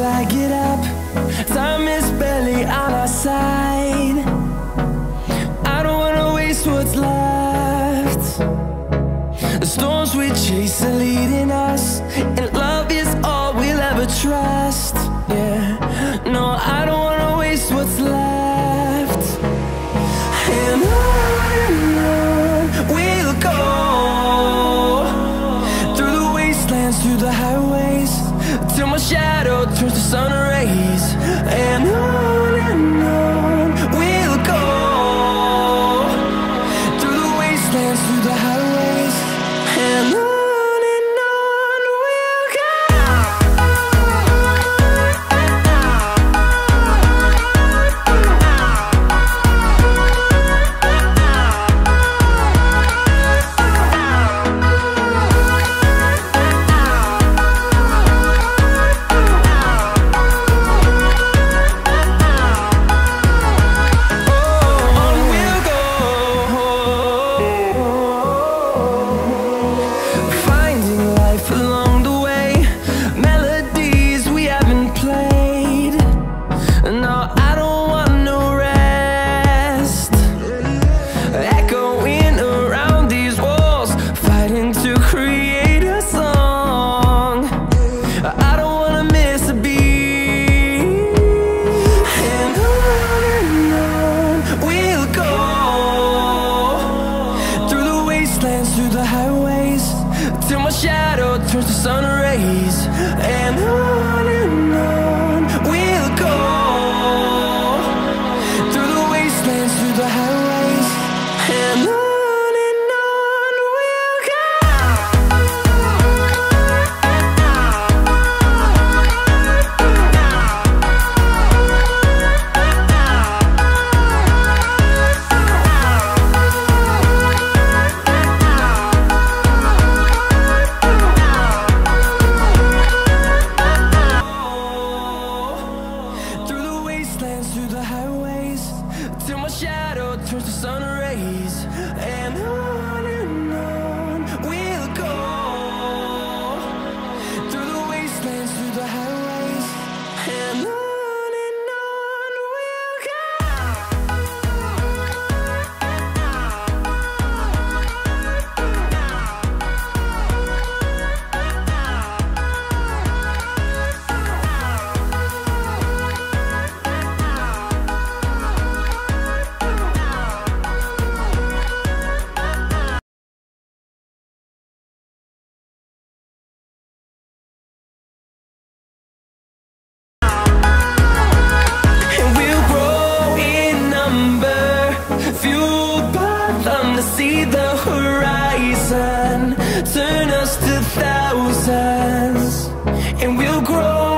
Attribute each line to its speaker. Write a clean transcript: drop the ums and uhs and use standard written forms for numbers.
Speaker 1: till I get up. Time is barely on our side. I don't wanna waste what's left. The storms we chase are leading us, and love is all we'll ever trust. Yeah, no, I don't wanna waste what's left. And on we'll go, through the wastelands, through the highways, till my shadow turns to sun rays. And on we'll go, through the wastelands, through the highways, and on. See the horizon turn us to thousands, and we'll grow